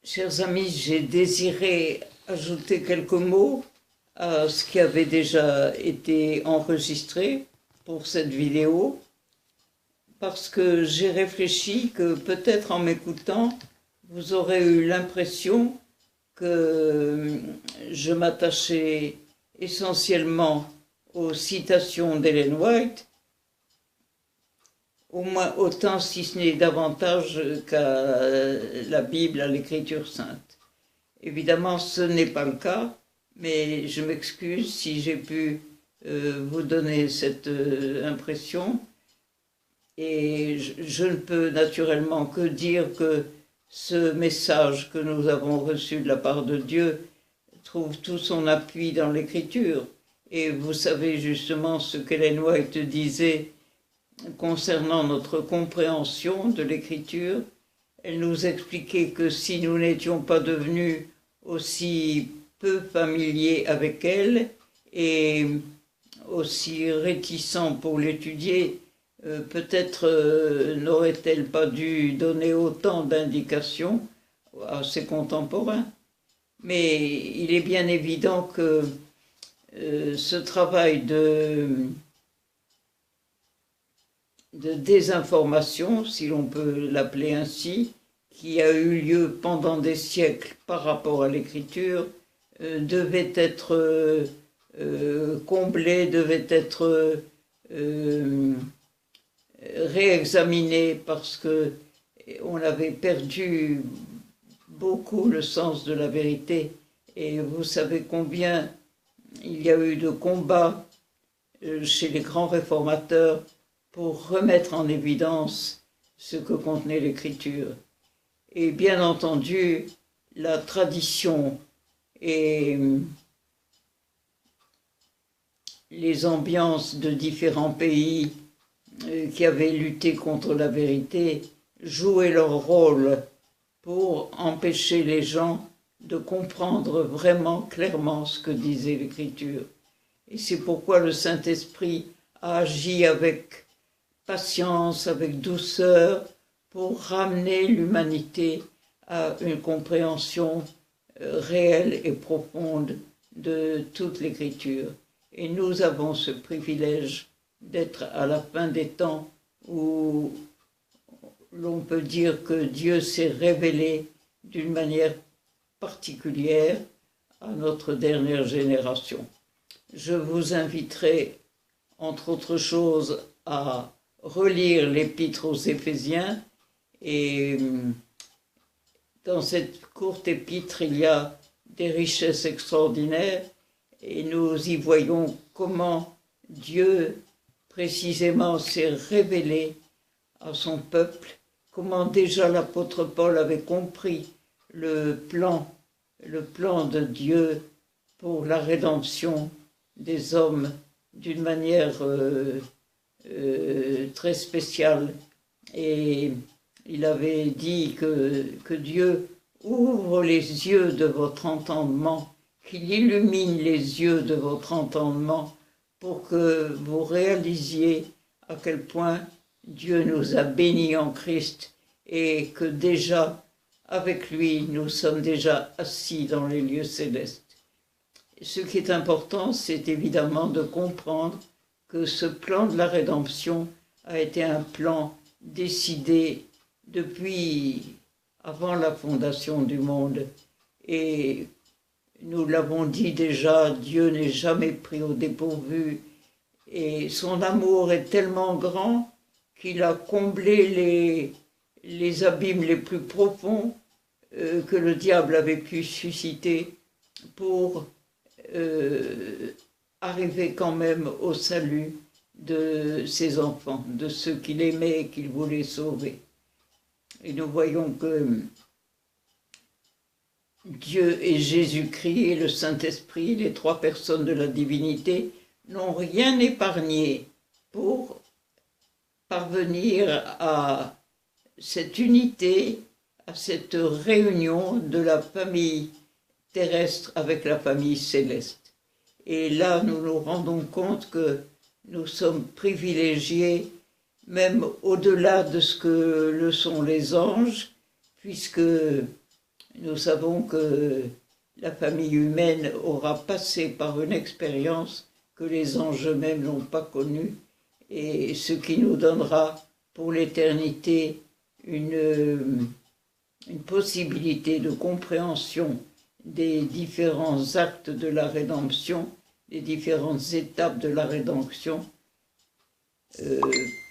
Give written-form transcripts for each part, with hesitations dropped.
Chers amis, j'ai désiré ajouter quelques mots à ce qui avait déjà été enregistré pour cette vidéo, parce que j'ai réfléchi que peut-être en m'écoutant, vous aurez eu l'impression que je m'attachais essentiellement aux citations d'Ellen White, au moins autant, si ce n'est davantage, qu'à la Bible, à l'Écriture sainte. Évidemment, ce n'est pas le cas, mais je m'excuse si j'ai pu vous donner cette impression. Et je ne peux naturellement que dire que ce message que nous avons reçu de la part de Dieu trouve tout son appui dans l'Écriture. Et vous savez justement ce qu'Ellen White disait concernant notre compréhension de l'Écriture. Elle nous expliquait que si nous n'étions pas devenus aussi peu familiers avec elle et aussi réticents pour l'étudier, peut-être n'aurait-elle pas dû donner autant d'indications à ses contemporains. Mais il est bien évident que ce travail de désinformation, si l'on peut l'appeler ainsi, qui a eu lieu pendant des siècles par rapport à l'écriture, devait être comblé, devait être réexaminé, parce que on avait perdu beaucoup le sens de la vérité. Et vous savez combien il y a eu de combats chez les grands réformateurs pour remettre en évidence ce que contenait l'Écriture. Et bien entendu, la tradition et les ambiances de différents pays qui avaient lutté contre la vérité jouaient leur rôle pour empêcher les gens de comprendre vraiment clairement ce que disait l'Écriture. Et c'est pourquoi le Saint-Esprit a agi avec patience, avec douceur, pour ramener l'humanité à une compréhension réelle et profonde de toute l'Écriture. Et nous avons ce privilège d'être à la fin des temps où l'on peut dire que Dieu s'est révélé d'une manière particulière à notre dernière génération. Je vous inviterai, entre autres choses, à relire l'épître aux Éphésiens, et dans cette courte épître, il y a des richesses extraordinaires, et nous y voyons comment Dieu précisément s'est révélé à son peuple, comment déjà l'apôtre Paul avait compris le plan de Dieu pour la rédemption des hommes d'une manière très spéciale. Et il avait dit que Dieu ouvre les yeux de votre entendement, qu'il illumine les yeux de votre entendement pour que vous réalisiez à quel point Dieu nous a bénis en Christ et que déjà, avec lui, nous sommes déjà assis dans les lieux célestes. Ce qui est important, c'est évidemment de comprendre que ce plan de la rédemption a été un plan décidé depuis avant la fondation du monde. Et nous l'avons dit déjà, Dieu n'est jamais pris au dépourvu, et son amour est tellement grand qu'il a comblé les abîmes les plus profonds que le diable avait pu susciter pour arriver quand même au salut de ses enfants, de ceux qu'il aimait et qu'il voulait sauver. Et nous voyons que Dieu et Jésus-Christ et le Saint-Esprit, les trois personnes de la divinité, n'ont rien épargné pour parvenir à cette unité, à cette réunion de la famille terrestre avec la famille céleste. Et là, nous nous rendons compte que nous sommes privilégiés, même au-delà de ce que le sont les anges, puisque nous savons que la famille humaine aura passé par une expérience que les anges eux-mêmes n'ont pas connue, et ce qui nous donnera pour l'éternité une possibilité de compréhension des différents actes de la rédemption, des différentes étapes de la rédemption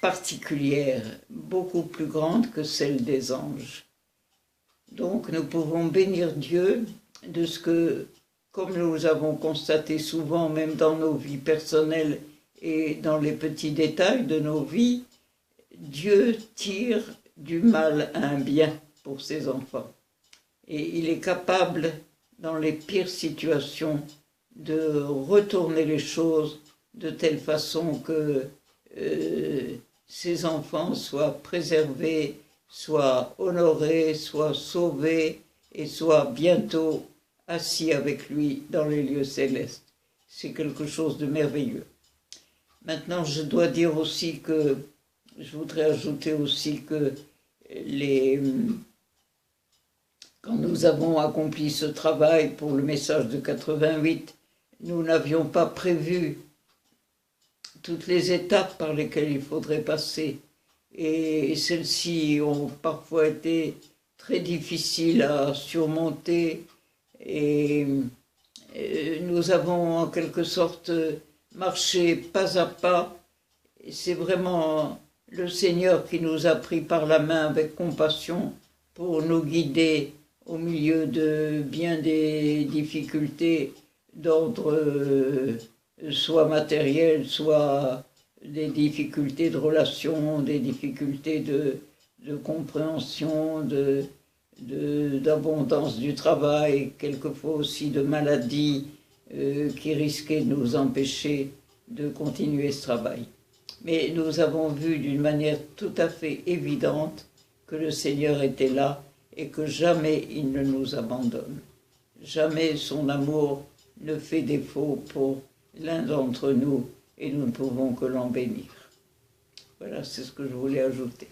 particulière, beaucoup plus grande que celle des anges. Donc nous pouvons bénir Dieu de ce que, comme nous avons constaté souvent, même dans nos vies personnelles et dans les petits détails de nos vies, Dieu tire du mal à un bien pour ses enfants. Et il est capable, dans les pires situations, de retourner les choses de telle façon que ses enfants soient préservés, soient honorés, soient sauvés et soient bientôt assis avec lui dans les lieux célestes. C'est quelque chose de merveilleux. Maintenant, je dois dire aussi que, je voudrais ajouter aussi que quand nous avons accompli ce travail pour le message de 88, nous n'avions pas prévu toutes les étapes par lesquelles il faudrait passer. Et celles-ci ont parfois été très difficiles à surmonter. Et nous avons en quelque sorte marché pas à pas. C'est vraiment le Seigneur qui nous a pris par la main avec compassion pour nous guider au milieu de bien des difficultés d'ordre soit matériel, soit des difficultés de relation, des difficultés de compréhension, d'abondance du travail, quelquefois aussi de maladies qui risquaient de nous empêcher de continuer ce travail. Mais nous avons vu d'une manière tout à fait évidente que le Seigneur était là et que jamais il ne nous abandonne. Jamais son amour ne fait défaut pour l'un d'entre nous et nous ne pouvons que l'en bénir. Voilà, c'est ce que je voulais ajouter.